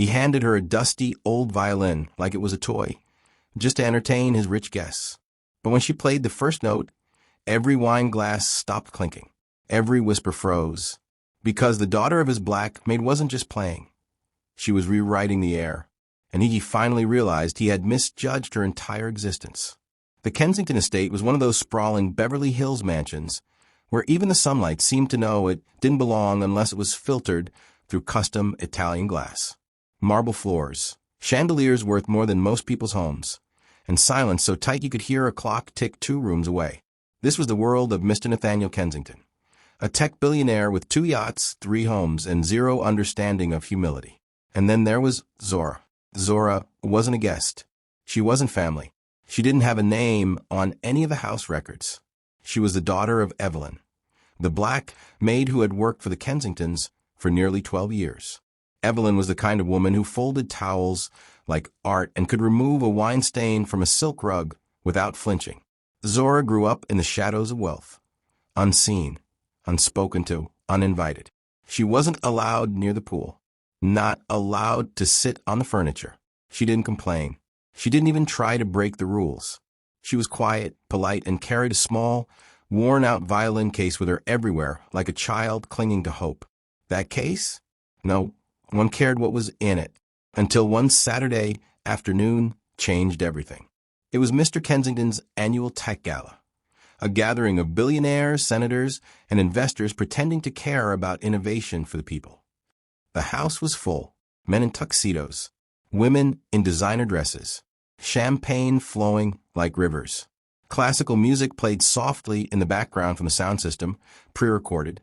He handed her a dusty, old violin like it was a toy, just to entertain his rich guests. But when she played the first note, every wine glass stopped clinking. Every whisper froze. Because the daughter of his black maid wasn't just playing. She was rewriting the air. And he finally realized he had misjudged her entire existence. The Kensington estate was one of those sprawling Beverly Hills mansions where even the sunlight seemed to know it didn't belong unless it was filtered through custom Italian glass. Marble floors, chandeliers worth more than most people's homes, and silence so tight you could hear a clock tick 2 rooms away. This was the world of Mr. Nathaniel Kensington, a tech billionaire with 2 yachts, 3 homes, and 0 understanding of humility. And then there was Zora. Zora wasn't a guest. She wasn't family. She didn't have a name on any of the house records. She was the daughter of Evelyn, the black maid who had worked for the Kensingtons for nearly 12 years. Evelyn was the kind of woman who folded towels like art and could remove a wine stain from a silk rug without flinching. Zora grew up in the shadows of wealth, unseen, unspoken to, uninvited. She wasn't allowed near the pool, not allowed to sit on the furniture. She didn't complain. She didn't even try to break the rules. She was quiet, polite, and carried a small, worn-out violin case with her everywhere, like a child clinging to hope. That case? No one cared what was in it, until one Saturday afternoon changed everything. It was Mr. Kensington's annual tech gala, a gathering of billionaires, senators, and investors pretending to care about innovation for the people. The house was full, men in tuxedos, women in designer dresses, champagne flowing like rivers. Classical music played softly in the background from the sound system, pre-recorded.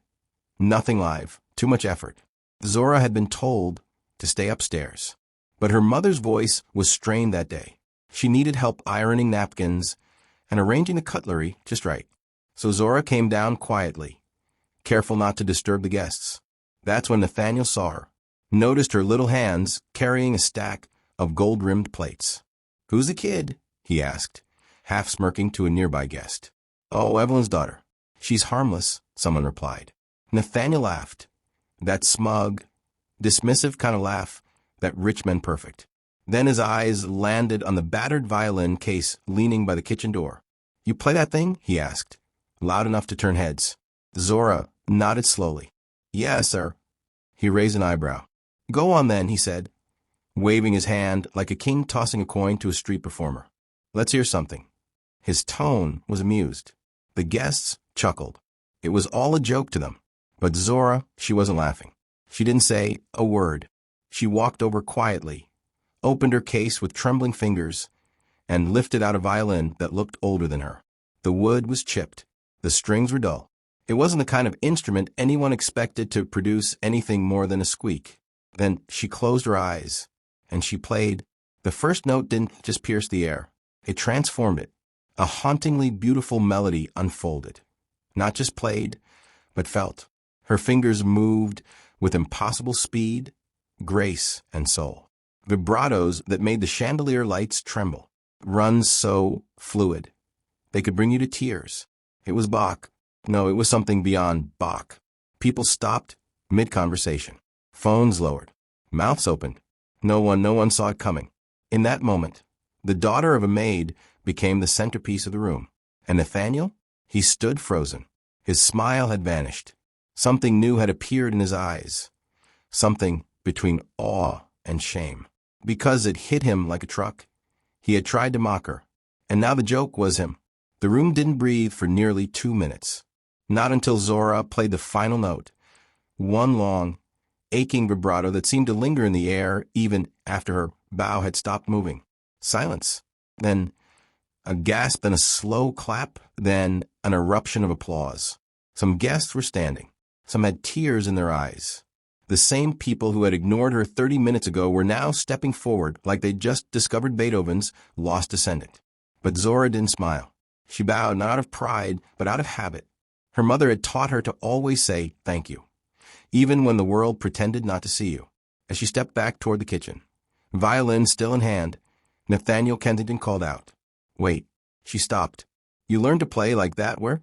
Nothing live, too much effort. Zora had been told to stay upstairs, but her mother's voice was strained that day. She needed help ironing napkins and arranging the cutlery just right. So Zora came down quietly, careful not to disturb the guests. That's when Nathaniel saw her, noticed her little hands carrying a stack of gold-rimmed plates. "Who's the kid?" he asked, half smirking to a nearby guest. "Oh, Evelyn's daughter. She's harmless," someone replied. Nathaniel laughed. That smug, dismissive kind of laugh that rich men perfect. Then his eyes landed on the battered violin case leaning by the kitchen door. "You play that thing?" he asked, loud enough to turn heads. Zora nodded slowly. "Yes, sir." He raised an eyebrow. "Go on then," he said, waving his hand like a king tossing a coin to a street performer. "Let's hear something." His tone was amused. The guests chuckled. It was all a joke to them. But Zora, she wasn't laughing. She didn't say a word. She walked over quietly, opened her case with trembling fingers, and lifted out a violin that looked older than her. The wood was chipped. The strings were dull. It wasn't the kind of instrument anyone expected to produce anything more than a squeak. Then she closed her eyes, and she played. The first note didn't just pierce the air. It transformed it. A hauntingly beautiful melody unfolded. Not just played, but felt. Her fingers moved with impossible speed, grace, and soul. Vibratos that made the chandelier lights tremble. Runs so fluid. They could bring you to tears. It was Bach. No, it was something beyond Bach. People stopped mid-conversation. Phones lowered. Mouths opened. No one saw it coming. In that moment, the daughter of a maid became the centerpiece of the room. And Nathaniel? He stood frozen. His smile had vanished. Something new had appeared in his eyes. Something between awe and shame. Because it hit him like a truck, he had tried to mock her. And now the joke was him. The room didn't breathe for nearly 2 minutes. Not until Zora played the final note. One long, aching vibrato that seemed to linger in the air even after her bow had stopped moving. Silence. Then a gasp and a slow clap. Then an eruption of applause. Some guests were standing. Some had tears in their eyes. The same people who had ignored her 30 minutes ago were now stepping forward like they'd just discovered Beethoven's Lost Descendant. But Zora didn't smile. She bowed not out of pride, but out of habit. Her mother had taught her to always say thank you, even when the world pretended not to see you. As she stepped back toward the kitchen, violin still in hand, Nathaniel Kensington called out, "Wait." She stopped. "You learned to play like that where?"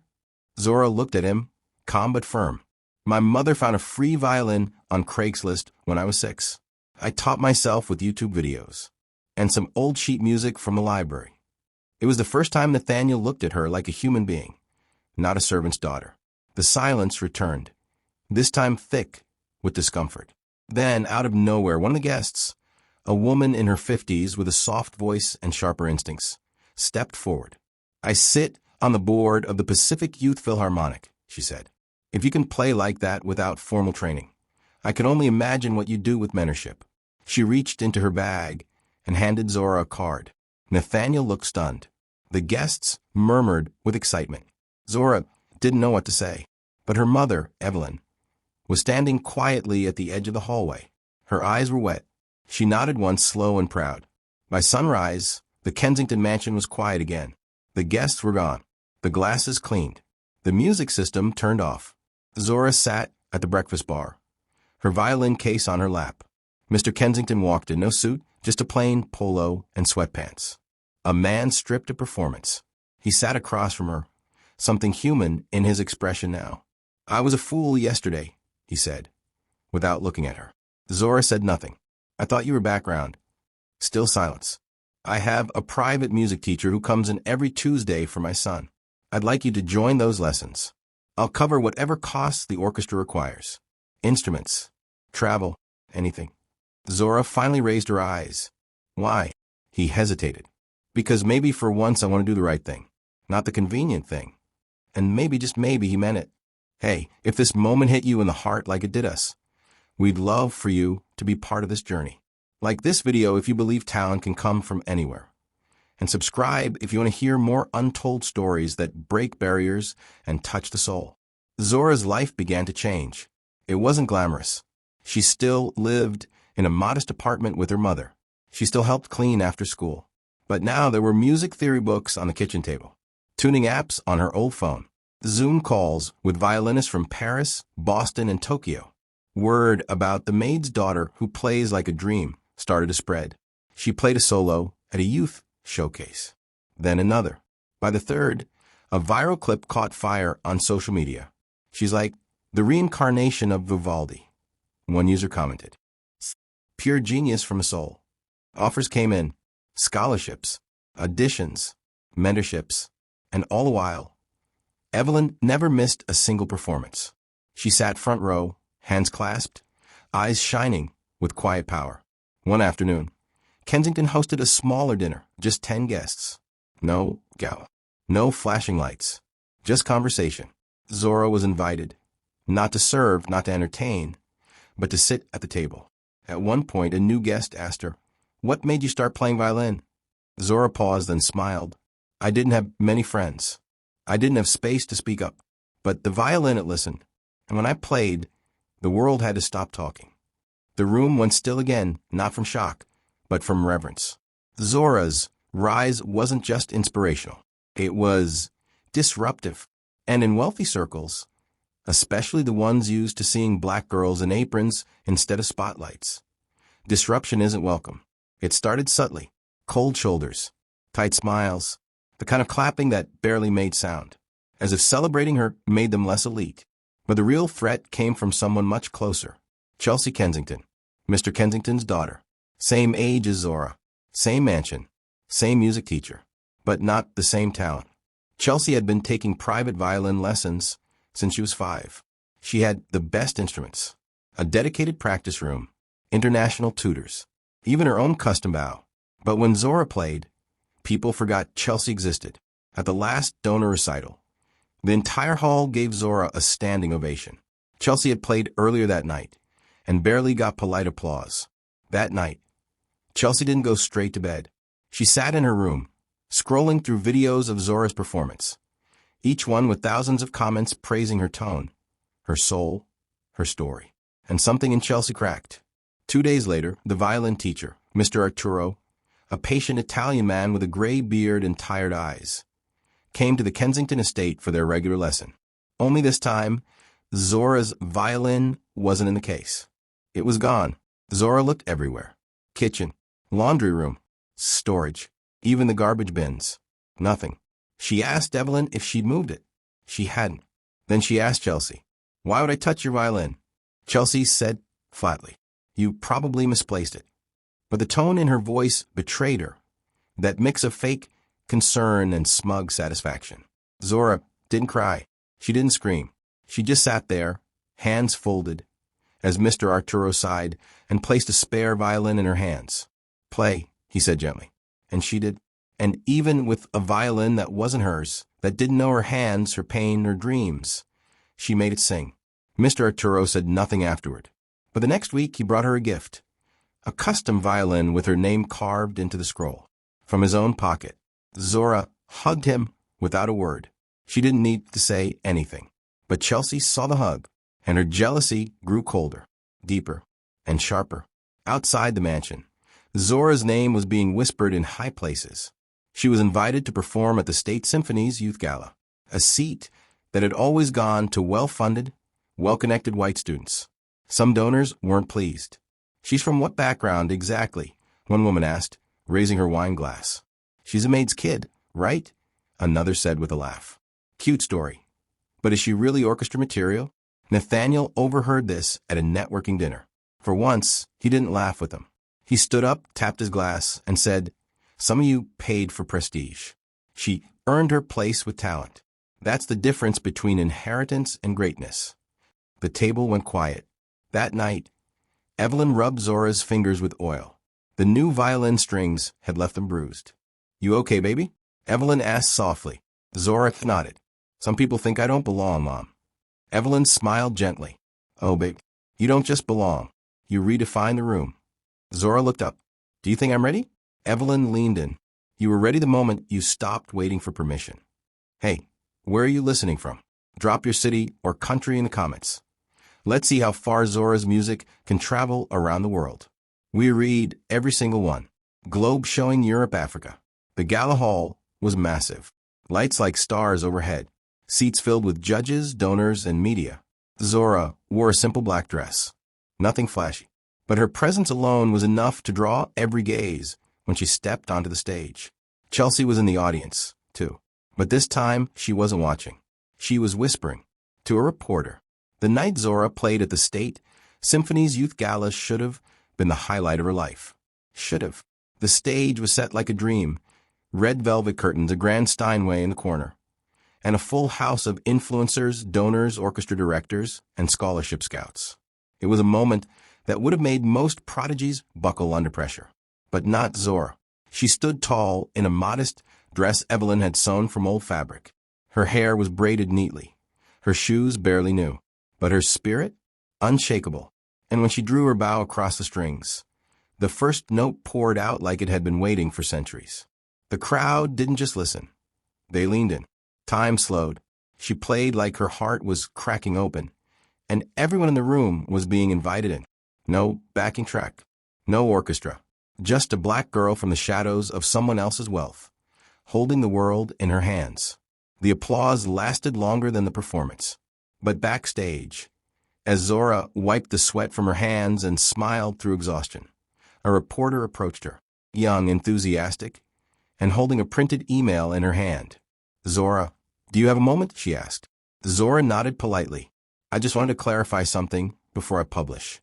Zora looked at him, calm but firm. "My mother found a free violin on Craigslist when I was 6. I taught myself with YouTube videos and some old sheet music from the library. It was the first time Nathaniel looked at her like a human being, not a servant's daughter. The silence returned, this time thick with discomfort. Then, out of nowhere, one of the guests, a woman in her 50s with a soft voice and sharper instincts, stepped forward. I sit on the board of the Pacific Youth Philharmonic, she said. If you can play like that without formal training, I can only imagine what you do with mentorship. She reached into her bag and handed Zora a card. Nathaniel looked stunned. The guests murmured with excitement. Zora didn't know what to say, but her mother, Evelyn, was standing quietly at the edge of the hallway. Her eyes were wet. She nodded once, slow and proud. By sunrise, the Kensington mansion was quiet again. The guests were gone, the glasses cleaned, the music system turned off. Zora sat at the breakfast bar, her violin case on her lap. Mr. Kensington walked in, no suit, just a plain polo and sweatpants. A man stripped of performance. He sat across from her, something human in his expression now. I was a fool yesterday, he said, without looking at her. Zora said nothing. I thought you were background. Still silence. I have a private music teacher who comes in every Tuesday for my son. I'd like you to join those lessons. I'll cover whatever costs the orchestra requires. Instruments, travel, anything. Zora finally raised her eyes. Why? He hesitated. Because maybe for once I want to do the right thing, not the convenient thing. And maybe, just maybe, he meant it. Hey, if this moment hit you in the heart like it did us, we'd love for you to be part of this journey. Like this video if you believe talent can come from anywhere. And subscribe if you want to hear more untold stories that break barriers and touch the soul. Zora's life began to change. It wasn't glamorous. She still lived in a modest apartment with her mother. She still helped clean after school. But now there were music theory books on the kitchen table, tuning apps on her old phone, Zoom calls with violinists from Paris, Boston, and Tokyo. Word about the Maid's daughter who plays like a dream started to spread. She played a solo at a youth showcase, then another. By the third, a viral clip caught fire on social media. She's like the reincarnation of Vivaldi, one user commented. Pure genius from a soul. Offers came in, scholarships, auditions, mentorships, and all the while, Evelyn never missed a single performance. She sat front row, hands clasped, eyes shining with quiet power. One afternoon, Kensington hosted a smaller dinner, just 10 guests. No gala, no flashing lights, just conversation. Zora was invited, not to serve, not to entertain, but to sit at the table. At one point, a new guest asked her, "What made you start playing violin?" Zora paused and smiled. I didn't have many friends. I didn't have space to speak up. But the violin, it listened. And when I played, the world had to stop talking. The room went still again, not from shock, but from reverence. Zora's rise wasn't just inspirational. It was disruptive. And in wealthy circles, especially the ones used to seeing black girls in aprons instead of spotlights, disruption isn't welcome. It started subtly. Cold shoulders, tight smiles, the kind of clapping that barely made sound, as if celebrating her made them less elite. But the real threat came from someone much closer. Chelsea Kensington, Mr. Kensington's daughter. Same age as Zora, same mansion, same music teacher, but not the same talent. Chelsea had been taking private violin lessons since she was 5. She had the best instruments, a dedicated practice room, international tutors, even her own custom bow. But when Zora played, people forgot Chelsea existed. At the last donor recital, the entire hall gave Zora a standing ovation. Chelsea had played earlier that night and barely got polite applause. That night, Chelsea didn't go straight to bed. She sat in her room, scrolling through videos of Zora's performance, each one with thousands of comments praising her tone, her soul, her story. And something in Chelsea cracked. 2 days later, the violin teacher, Mr. Arturo, a patient Italian man with a gray beard and tired eyes, came to the Kensington estate for their regular lesson. Only this time, Zora's violin wasn't in the case. It was gone. Zora looked everywhere. Kitchen, laundry room, storage, even the garbage bins. Nothing. She asked Evelyn if she'd moved it. She hadn't. Then she asked Chelsea, "Why would I touch your violin?" Chelsea said flatly, You probably misplaced it. But the tone in her voice betrayed her, that mix of fake concern and smug satisfaction. Zora didn't cry. She didn't scream. She just sat there, hands folded, as Mr. Arturo sighed and placed a spare violin in her hands. "Play," he said gently. And she did. And even with a violin that wasn't hers, that didn't know her hands, her pain, her dreams, she made it sing. Mr. Arturo said nothing afterward. But the next week he brought her a gift, a custom violin with her name carved into the scroll. From his own pocket, Zora hugged him without a word. She didn't need to say anything. But Chelsea saw the hug, and her jealousy grew colder, deeper, and sharper. Outside the mansion, Zora's name was being whispered in high places. She was invited to perform at the State Symphony's Youth Gala, a seat that had always gone to well-funded, well-connected white students. Some donors weren't pleased. "She's from what background exactly?" one woman asked, raising her wine glass. "She's a maid's kid, right?" another said with a laugh. "Cute story. But is she really orchestra material?" Nathaniel overheard this at a networking dinner. For once, he didn't laugh with them. He stood up, tapped his glass, and said, "Some of you paid for prestige. She earned her place with talent. That's the difference between inheritance and greatness." The table went quiet. That night, Evelyn rubbed Zora's fingers with oil. The new violin strings had left them bruised. "You okay, baby?" Evelyn asked softly. Zora nodded. "Some people think I don't belong, Mom." Evelyn smiled gently. "Oh, babe, you don't just belong. You redefine the room." Zora looked up. "Do you think I'm ready?" Evelyn leaned in. "You were ready the moment you stopped waiting for permission." "Hey, where are you listening from? Drop your city or country in the comments. Let's see how far Zora's music can travel around the world." We read every single one. Globe showing Europe, Africa. The gala hall was massive. Lights like stars overhead. Seats filled with judges, donors, and media. Zora wore a simple black dress. Nothing flashy. But her presence alone was enough to draw every gaze when she stepped onto the stage. Chelsea was in the audience, too. But this time, she wasn't watching. She was whispering to a reporter. The night Zora played at the State Symphony's Youth Gala should have been the highlight of her life. Should have. The stage was set like a dream. Red velvet curtains, a grand Steinway in the corner, and a full house of influencers, donors, orchestra directors, and scholarship scouts. It was a moment that would have made most prodigies buckle under pressure. But not Zora. She stood tall in a modest dress Evelyn had sewn from old fabric. Her hair was braided neatly. Her shoes barely new. But her spirit? Unshakable. And when she drew her bow across the strings, the first note poured out like it had been waiting for centuries. The crowd didn't just listen. They leaned in. Time slowed. She played like her heart was cracking open, and everyone in the room was being invited in. No backing track. No orchestra. Just a black girl from the shadows of someone else's wealth, holding the world in her hands. The applause lasted longer than the performance. But backstage, as Zora wiped the sweat from her hands and smiled through exhaustion, a reporter approached her, young, enthusiastic, and holding a printed email in her hand. "Zora, do you have a moment?" she asked. Zora nodded politely. "I just wanted to clarify something before I publish.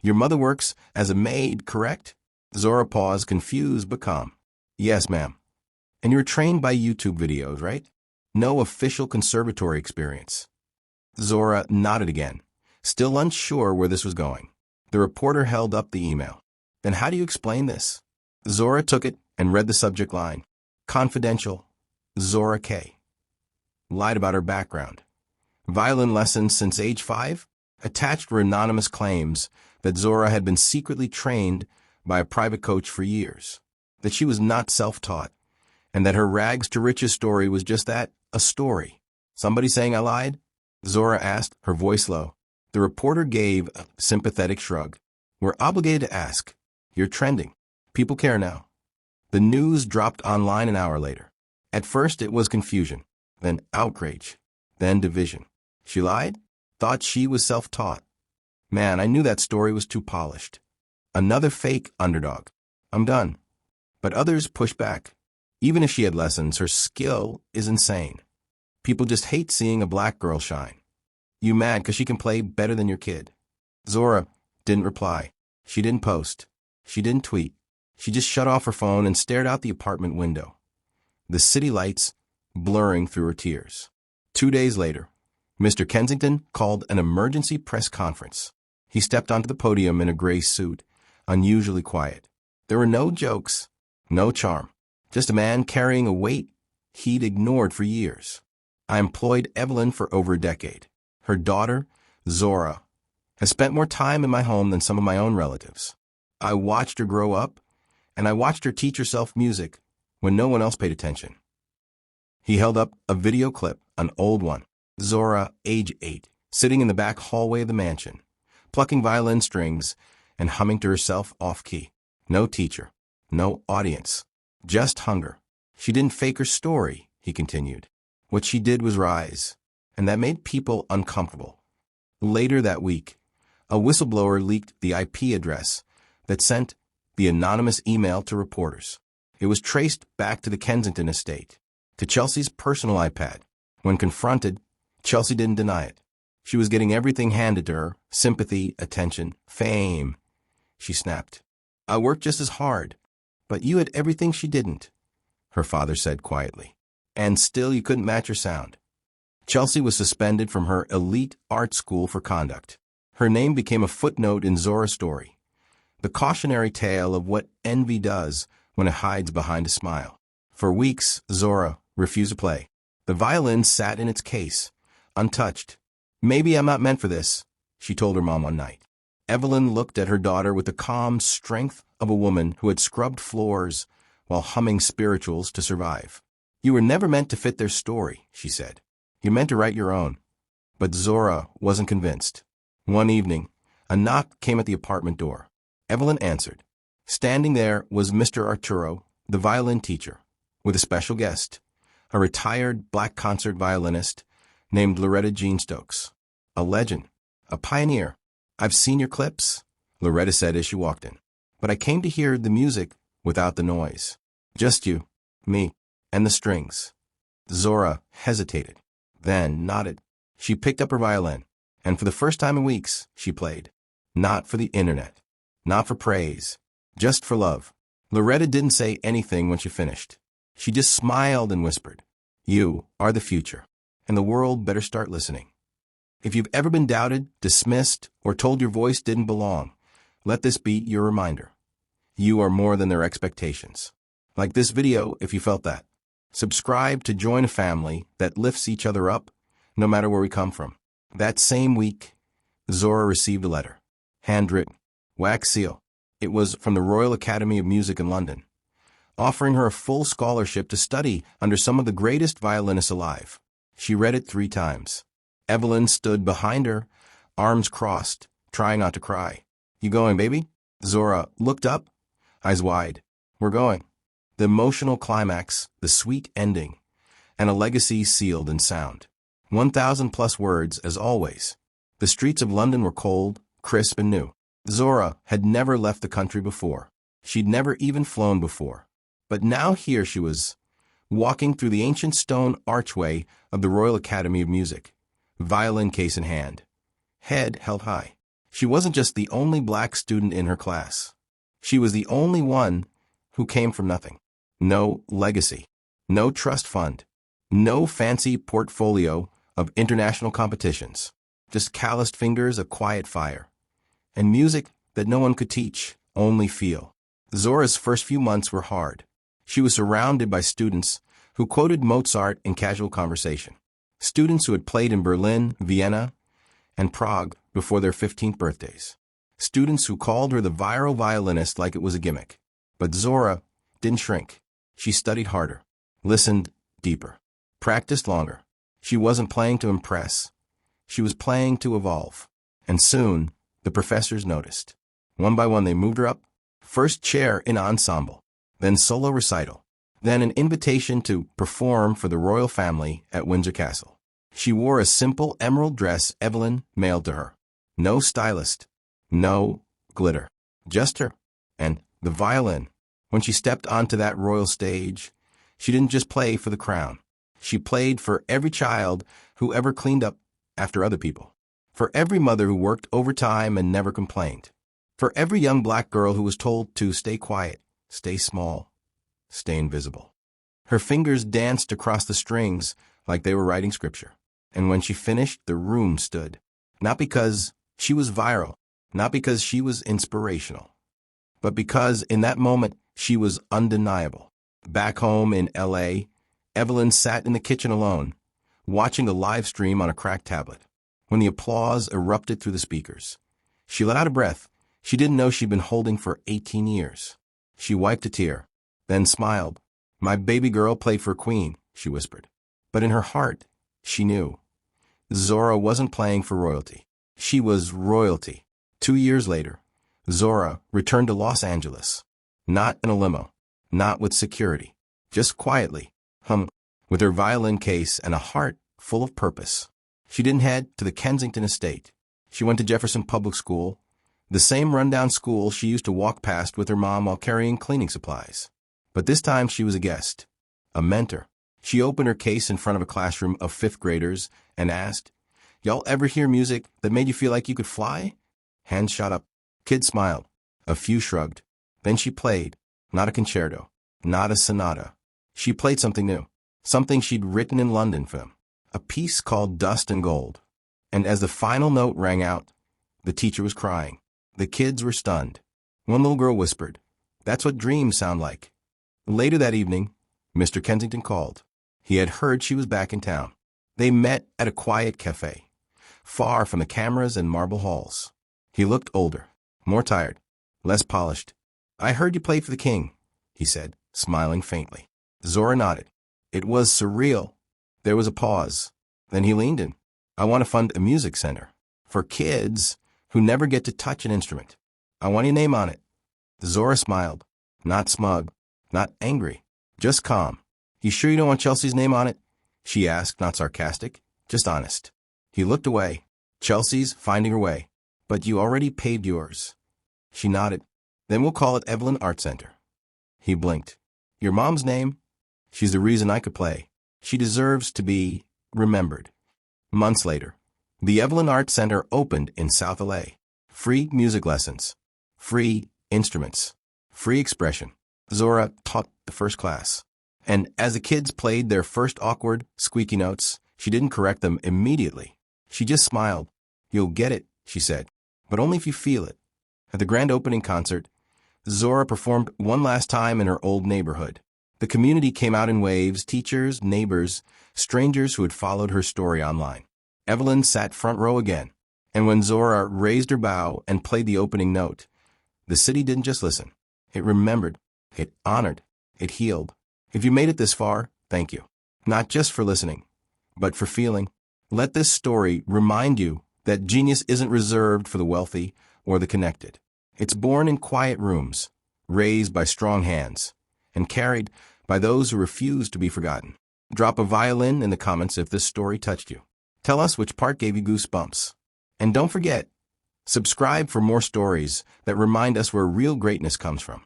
Your mother works as a maid, correct?" Zora paused, confused but calm. "Yes, ma'am." "And you were trained by YouTube videos, right? No official conservatory experience." Zora nodded again, still unsure where this was going. The reporter held up the email. "Then how do you explain this?" Zora took it and read the subject line. "Confidential, Zora K." Lied about her background. Violin lessons since age 5? Attached were anonymous claims that Zora had been secretly trained by a private coach for years, that she was not self-taught, and that her rags to riches story was just that, a story. "Somebody saying I lied?" Zora asked, her voice low. The reporter gave a sympathetic shrug. "We're obligated to ask. You're trending. People care now." The news dropped online an hour later. At first it was confusion, then outrage, then division. She lied? Thought she was self-taught. Man, I knew that story was too polished. Another fake underdog. I'm done. But others pushed back. Even if she had lessons, her skill is insane. People just hate seeing a black girl shine. You mad because she can play better than your kid? Zora didn't reply. She didn't post. She didn't tweet. She just shut off her phone and stared out the apartment window, the city lights blurring through her tears. 2 days later, Mr. Kensington called an emergency press conference. He stepped onto the podium in a gray suit, unusually quiet. There were no jokes, no charm, just a man carrying a weight he'd ignored for years. I employed Evelyn for over a decade. Her daughter, Zora, has spent more time in my home than some of my own relatives. I watched her grow up, and I watched her teach herself music when no one else paid attention. He held up a video clip, an old one. Zora, age 8, sitting in the back hallway of the mansion, plucking violin strings and humming to herself off-key. No teacher, no audience, just hunger. She didn't fake her story, he continued. What she did was rise, and that made people uncomfortable. Later that week, a whistleblower leaked the IP address that sent the anonymous email to reporters. It was traced back to the Kensington estate, to Chelsea's personal iPad. When confronted, Chelsea didn't deny it. She was getting everything handed to her: sympathy, attention, fame. She snapped. I worked just as hard, but you had everything she didn't, her father said quietly. And still you couldn't match her sound. Chelsea was suspended from her elite art school for conduct. Her name became a footnote in Zora's story, the cautionary tale of what envy does when it hides behind a smile. For weeks, Zora refused to play. The violin sat in its case, untouched. Maybe I'm not meant for this, she told her mom one night. Evelyn looked at her daughter with the calm strength of a woman who had scrubbed floors while humming spirituals to survive. You were never meant to fit their story, she said. You're meant to write your own. But Zora wasn't convinced. One evening, a knock came at the apartment door. Evelyn answered. Standing there was Mr. Arturo, the violin teacher, with a special guest, a retired black concert violinist named Loretta Jean Stokes. A legend, a pioneer. I've seen your clips, Loretta said as she walked in. But I came to hear the music without the noise. Just you, me, and the strings. Zora hesitated, then nodded. She picked up her violin, and for the first time in weeks, she played. Not for the internet, not for praise, just for love. Loretta didn't say anything when she finished. She just smiled and whispered, You are the future, and the world better start listening. If you've ever been doubted, dismissed, or told your voice didn't belong, let this be your reminder. You are more than their expectations. Like this video if you felt that. Subscribe to join a family that lifts each other up, no matter where we come from. That same week, Zora received a letter, handwritten, wax seal. It was from the Royal Academy of Music in London, offering her a full scholarship to study under some of the greatest violinists alive. She read it 3 times. Evelyn stood behind her, arms crossed, trying not to cry. You going, baby? Zora looked up, eyes wide. We're going. The emotional climax, the sweet ending, and a legacy sealed in sound. 1,000+ words, as always. The streets of London were cold, crisp, and new. Zora had never left the country before. She'd never even flown before. But now here she was, walking through the ancient stone archway of the Royal Academy of Music, violin case in hand, head held high. She wasn't just the only black student in her class. She was the only one who came from nothing. No legacy, no trust fund, no fancy portfolio of international competitions, just calloused fingers, a quiet fire, and music that no one could teach, only feel. Zora's first few months were hard. She was surrounded by students who quoted Mozart in casual conversation, students who had played in Berlin, Vienna, and Prague before their 15th birthdays, students who called her the viral violinist like it was a gimmick. But Zora didn't shrink. She studied harder, listened deeper, practiced longer. She wasn't playing to impress. She was playing to evolve. And soon, the professors noticed. One by one, they moved her up. First chair in ensemble, then solo recital, then an invitation to perform for the royal family at Windsor Castle. She wore a simple emerald dress Evelyn mailed to her. No stylist, no glitter, just her and the violin. When she stepped onto that royal stage, she didn't just play for the crown. She played for every child who ever cleaned up after other people, for every mother who worked overtime and never complained, For every young black girl who was told to stay quiet, stay small, stay invisible. Her fingers danced across the strings like they were writing scripture. And when she finished, the room stood. Not because she was viral, not because she was inspirational, but because in that moment she was undeniable. Back home in L.A., Evelyn sat in the kitchen alone, watching a live stream on a cracked tablet. When the applause erupted through the speakers, she let out a breath she didn't know she'd been holding for 18 years. She wiped a tear, then smiled. "My baby girl played for Queen," she whispered. But in her heart, she knew. Zora wasn't playing for royalty. She was royalty. 2 years later, Zora returned to Los Angeles. Not in a limo, not with security, just quietly, with her violin case and a heart full of purpose. She didn't head to the Kensington estate. She went to Jefferson Public School, the same rundown school she used to walk past with her mom while carrying cleaning supplies. But this time she was a guest, a mentor. She opened her case in front of a classroom of 5th graders and asked, "Y'all ever hear music that made you feel like you could fly?" Hands shot up. Kids smiled. A few shrugged. Then she played, not a concerto, not a sonata. She played something new, something she'd written in London for them, a piece called Dust and Gold. And as the final note rang out, the teacher was crying. The kids were stunned. One little girl whispered, "That's what dreams sound like." Later that evening, Mr. Kensington called. He had heard she was back in town. They met at a quiet cafe, far from the cameras and marble halls. He looked older, more tired, less polished. "I heard you played for the king," he said, smiling faintly. Zora nodded. It was surreal. There was a pause. Then he leaned in. "I want to fund a music center for kids who never get to touch an instrument. I want your name on it." Zora smiled, not smug, not angry, just calm. "You sure you don't want Chelsea's name on it?" she asked, not sarcastic, just honest. He looked away. "Chelsea's finding her way. But you already paved yours." She nodded. "Then we'll call it Evelyn Art Center." He blinked. "Your mom's name? She's the reason I could play. She deserves to be remembered." Months later, the Evelyn Art Center opened in South LA. Free music lessons, free instruments, free expression. Zora taught the first class. And as the kids played their first awkward, squeaky notes, she didn't correct them immediately. She just smiled. "You'll get it," she said, "but only if you feel it." At the grand opening concert, Zora performed one last time in her old neighborhood. The community came out in waves, teachers, neighbors, strangers who had followed her story online. Evelyn sat front row again, and when Zora raised her bow and played the opening note, the city didn't just listen. It remembered, it honored, it healed. If you made it this far, thank you. Not just for listening, but for feeling. Let this story remind you that genius isn't reserved for the wealthy or the connected. It's born in quiet rooms, raised by strong hands, and carried by those who refuse to be forgotten. Drop a violin in the comments if this story touched you. Tell us which part gave you goosebumps. And don't forget, subscribe for more stories that remind us where real greatness comes from.